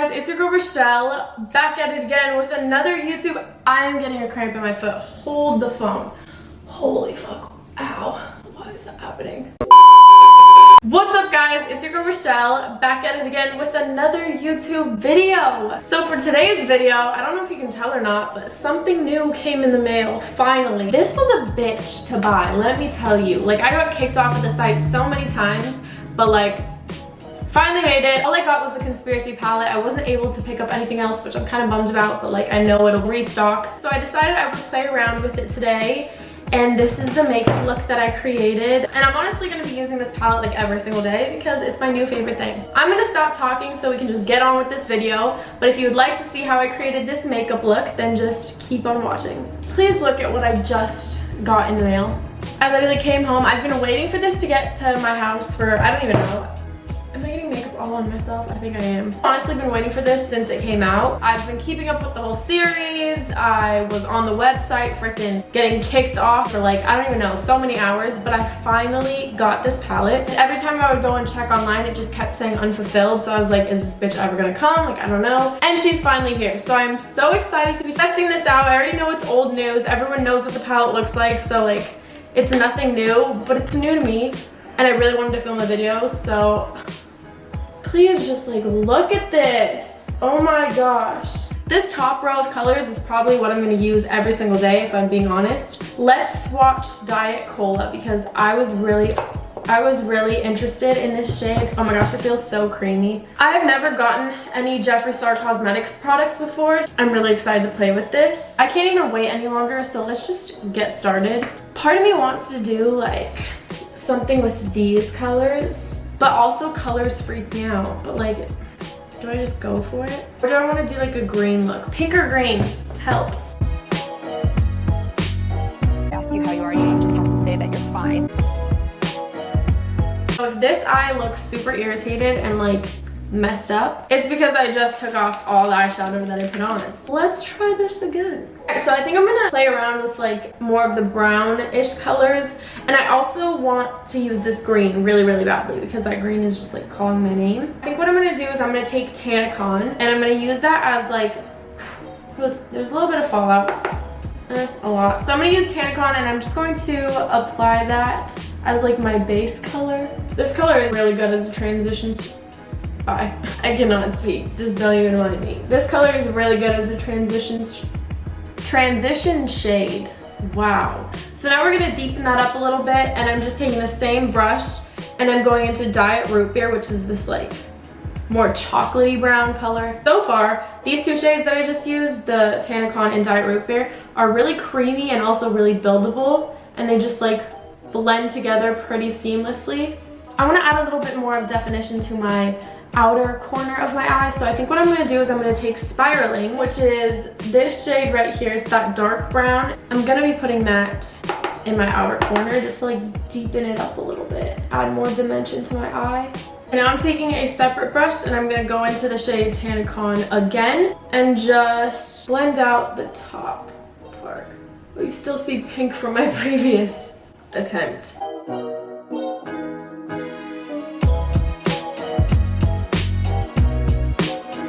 guys, it's your girl Rochelle, back at it again with another YouTube. I am getting a cramp in my foot. Hold the phone. Holy fuck. Ow. What is happening? What's up guys, it's your girl Rochelle, back at it again with another YouTube video. So for today's video, I don't know if you can tell or not, but something new came in the mail, finally. This was a bitch to buy, let me tell you. Like, I got kicked off of the site so many times, but like, finally made it. All I got was the conspiracy palette. I wasn't able to pick up anything else, which I'm kind of bummed about, but like, I know it'll restock. So I decided I would play around with it today. And this is the makeup look that I created. And I'm honestly gonna be using this palette like every single day because it's my new favorite thing. I'm gonna stop talking so we can just get on with this video. But if you would like to see how I created this makeup look, then just keep on watching. Please look at what I just got in the mail. I literally came home. I've been waiting for this to get to my house for, I don't even know. Am I getting makeup all on myself? I think I am. Honestly, been waiting for this since it came out. I've been keeping up with the whole series. I was on the website freaking getting kicked off for like, I don't even know, so many hours, but I finally got this palette. Every time I would go and check online, it just kept saying unfulfilled. So I was like, is this bitch ever gonna come? Like, I don't know. And she's finally here. So I'm so excited to be testing this out. I already know it's old news. Everyone knows what the palette looks like. So like, it's nothing new, but it's new to me. And I really wanted to film a video, so please just like look at this. Oh my gosh. This top row of colors is probably what I'm gonna use every single day if I'm being honest. Let's swatch Diet Cola because I was really interested in this shade. Oh my gosh, it feels so creamy. I have never gotten any Jeffree Star Cosmetics products before. I'm really excited to play with this. I can't even wait any longer, so let's just get started. Part of me wants to do like something with these colors, but also colors freak me out. But like, do I just go for it? Or do I want to do like a green look? Pink or green? Help. Ask you how you are, you just have to say that you're fine. So if this eye looks super irritated and like messed up, it's because I just took off all the eyeshadow that I put on. Let's try this again. So I think I'm gonna play around with like more of the brownish colors, and I also want to use this green really badly because that green is just like calling my name. I think what I'm gonna do is I'm gonna take Tannicon and I'm gonna use that as like, there's a little bit of fallout, a lot. So I'm gonna use Tannicon and I'm just going to apply that as like my base color. This color is really good as a transition. I cannot speak, just don't even mind me. This color is really good as a transition shade. Wow. So now we're gonna deepen that up a little bit, and I'm just taking the same brush and I'm going into Diet Root Beer, which is this like more chocolatey brown color. So far, these two shades that I just used, the Tannicon and Diet Root Beer, are really creamy and also really buildable, and they just like blend together pretty seamlessly. I want to add a little bit more of definition to my outer corner of my eye, so I think what I'm going to do is I'm going to take Spiraling, which is this shade right here. It's that dark brown. I'm going to be putting that in my outer corner just to like deepen it up a little bit, add more dimension to my eye. And now I'm taking a separate brush and I'm going to go into the shade Tannicon again and just blend out the top part. But you still see pink from my previous attempt.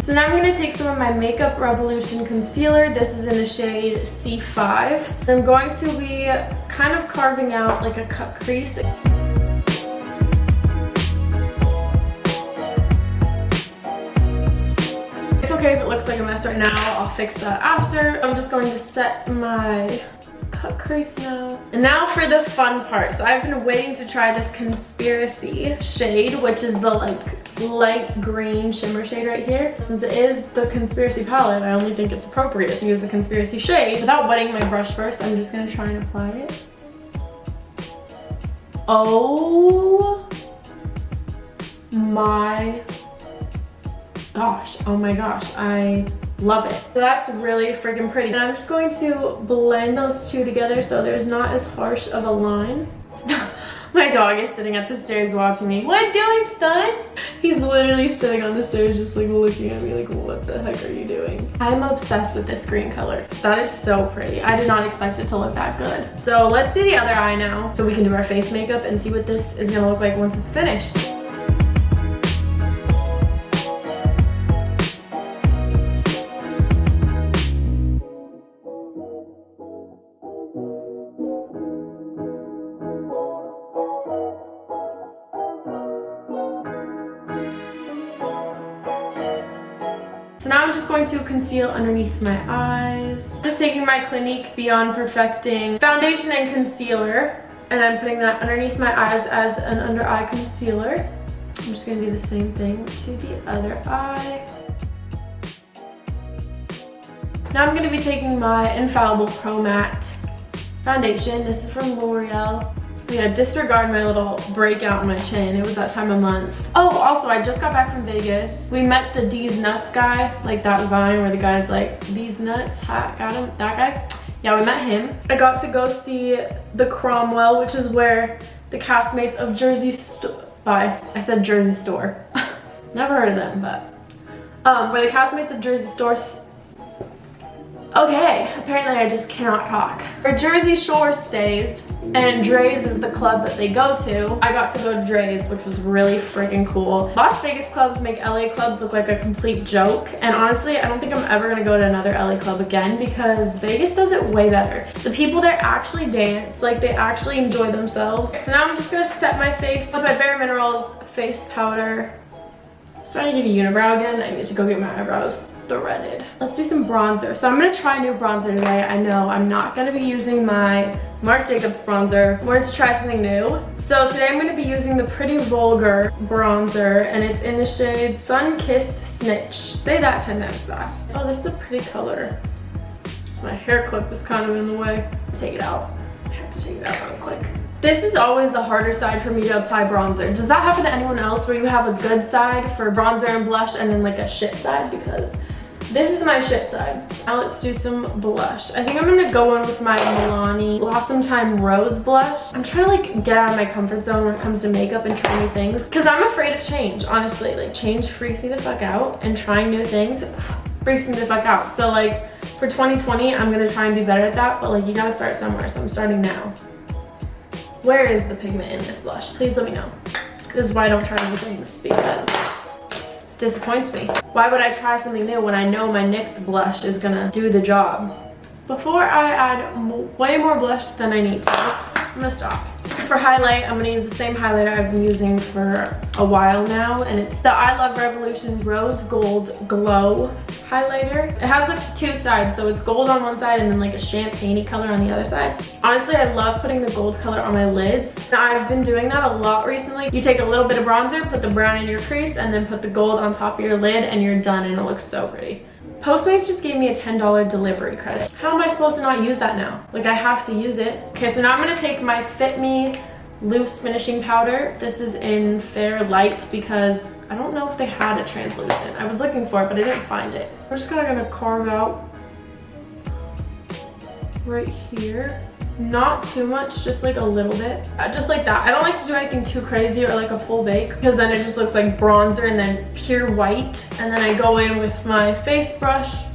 So now I'm going to take some of my Makeup Revolution concealer. This is in the shade C5. I'm going to be kind of carving out like a cut crease. It's okay if it looks like a mess right now. I'll fix that after. I'm just going to set my cut crease now. And now for the fun part. So I've been waiting to try this Conspiracy shade, which is the like light green shimmer shade right here. Since it is the Conspiracy palette, I only think it's appropriate to use the Conspiracy shade. Without wetting my brush first, I'm just gonna try and apply it. Oh my gosh, oh my gosh, I love it. So that's really freaking pretty. And I'm just going to blend those two together so there's not as harsh of a line. My dog is sitting at the stairs watching me. What doing, son? He's literally sitting on the stairs just like looking at me like, what the heck are you doing? I'm obsessed with this green color. That is so pretty. I did not expect it to look that good. So let's do the other eye now so we can do our face makeup and see what this is gonna look like once it's finished. So now I'm just going to conceal underneath my eyes. Just taking my Clinique Beyond Perfecting foundation and concealer, and I'm putting that underneath my eyes as an under eye concealer. I'm just gonna do the same thing to the other eye. Now I'm gonna be taking my Infallible Pro Matte foundation. This is from L'Oreal. Yeah, disregard my little breakout in my chin. It was that time of month. Oh, also, I just got back from Vegas. We met the D's Nuts guy, like that Vine where the guy's like, These Nuts, ha, got him, that guy. Yeah, we met him. I got to go see the Cromwell, which is where the castmates of Jersey Store, I said Jersey Store. Never heard of them, but where the castmates of Jersey Store. Okay, apparently I just cannot talk. Where Jersey Shore stays, and Dre's is the club that they go to. I got to go to Dre's, which was really freaking cool. Las Vegas clubs make LA clubs look like a complete joke, and honestly, I don't think I'm ever gonna go to another LA club again because Vegas does it way better. The people there actually dance, like they actually enjoy themselves. So now I'm just gonna set my face with my Bare Minerals face powder. I'm starting to get a unibrow again. I need to go get my eyebrows threaded. Let's do some bronzer. So I'm gonna try a new bronzer today. I know I'm not gonna be using my Marc Jacobs bronzer. I wanted to try something new. So today I'm gonna be using the Pretty Vulgar bronzer, and it's in the shade Sun Kissed Snitch. Say that 10 times fast. Oh, this is a pretty color. My hair clip was kind of in the way. Take it out. I have to take it out real quick. This is always the harder side for me to apply bronzer. Does that happen to anyone else where you have a good side for bronzer and blush and then like a shit side? Because this is my shit side. Now let's do some blush. I think I'm gonna go in with my Milani Blossom Time Rose blush. I'm trying to like get out of my comfort zone when it comes to makeup and trying new things because I'm afraid of change, honestly. Like change freaks me the fuck out, and trying new things freaks me the fuck out. So like for 2020, I'm gonna try and be better at that, but like you gotta start somewhere, so I'm starting now. Where is the pigment in this blush? Please let me know. This is why I don't try new things, because it disappoints me. Why would I try something new when I know my NYX blush is gonna do the job? Before I add way more blush than I need to, I'm gonna stop. For highlight, I'm gonna use the same highlighter I've been using for a while now, and it's the I Love Revolution Rose Gold Glow highlighter. It has like two sides, so it's gold on one side and then like a champagne-y color on the other side. Honestly, I love putting the gold color on my lids. I've been doing that a lot recently. You take a little bit of bronzer, put the brown in your crease, and then put the gold on top of your lid, and you're done, and it looks so pretty. Postmates just gave me a $10 delivery credit. How am I supposed to not use that now? Like I have to use it. Okay, so now I'm gonna take my Fit Me loose finishing powder. This is in Fair Light because I don't know if they had a translucent. I was looking for it, but I didn't find it. I'm just gonna carve out right here. Not too much, just like a little bit. Just like that. I don't like to do anything too crazy or like a full bake because then it just looks like bronzer and then pure white. And then I go in with my face brush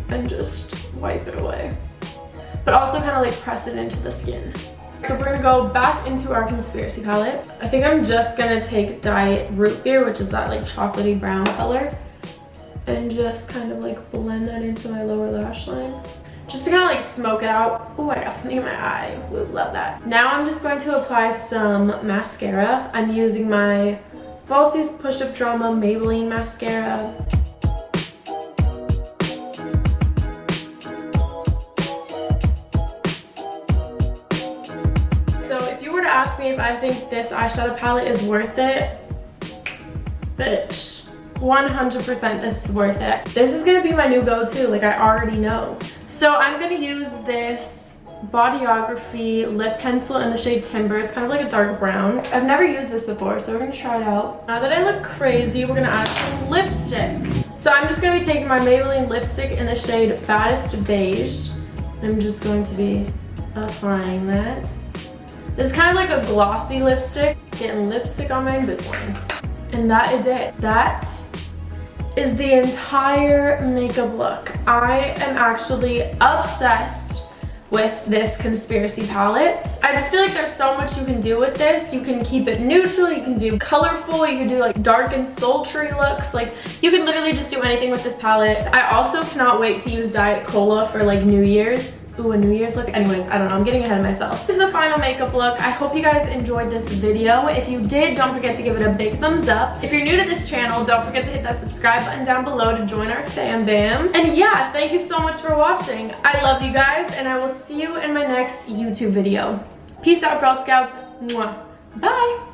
and just wipe it away. But also kind of like press it into the skin. So we're gonna go back into our conspiracy palette. I think I'm just gonna take Diet Root Beer, which is that like chocolatey brown color, and just kind of like blend that into my lower lash line. Just to kind of like smoke it out. Oh, I got something in my eye. Ooh, love that. Now I'm just going to apply some mascara. I'm using my Falsies Push Up Drama Maybelline mascara. So if you were to ask me if I think this eyeshadow palette is worth it, bitch. 100% this is worth it. This is gonna be my new go-to, like I already know. So I'm gonna use this Bodyography lip pencil in the shade Timber. It's kind of like a dark brown. I've never used this before, so we're gonna try it out. Now that I look crazy, we're gonna add some lipstick. So I'm just gonna be taking my Maybelline lipstick in the shade Fattest Beige. I'm just going to be applying that. This is kind of like a glossy lipstick. Getting lipstick on my Invisalign. And that is it. That is the entire makeup look. I am actually obsessed with this conspiracy palette. I just feel like there's so much you can do with this. You can keep it neutral, you can do colorful, you can do like dark and sultry looks. Like you can literally just do anything with this palette. I also cannot wait to use Diet Cola for like New Year's. Ooh, a New Year's look. Anyways, I don't know, I'm getting ahead of myself. This is the final makeup look. I hope you guys enjoyed this video. If you did, don't forget to give it a big thumbs up. If you're new to this channel, don't forget to hit that subscribe button down below to join our fam bam. And yeah, thank you so much for watching. I love you guys, and I will see you in my next YouTube video. Peace out, Girl Scouts. Mwah. Bye.